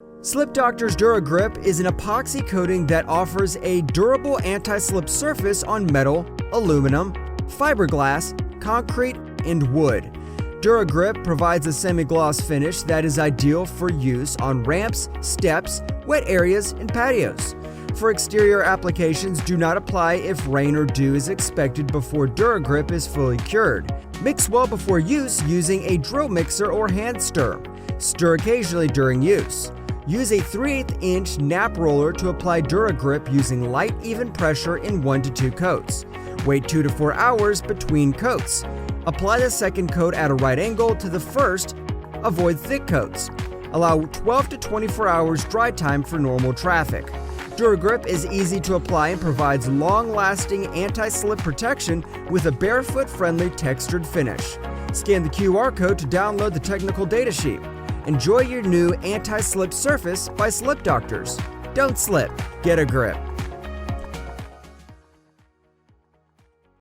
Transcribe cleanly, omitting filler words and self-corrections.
SlipDoctors Dura Grip is an epoxy coating that offers a durable anti-slip surface on metal, aluminum, fiberglass, concrete, and wood. Dura Grip provides a semi-gloss finish that is ideal for use on ramps, steps, wet areas, and patios. For exterior applications, do not apply if rain or dew is expected before Dura Grip is fully cured. Mix well before use using a drill mixer or hand stir. Stir occasionally during use. Use a 3/8 inch nap roller to apply Dura Grip using light, even pressure in 1 to 2 coats. Wait 2 to 4 hours between coats. Apply the second coat at a right angle to the first. Avoid thick coats. Allow 12 to 24 hours dry time for normal traffic. Dura Grip is easy to apply and provides long-lasting anti-slip protection with a barefoot-friendly textured finish. Scan the QR code to download the technical data sheet. Enjoy your new anti-slip surface by SlipDoctors. Don't slip, get a grip.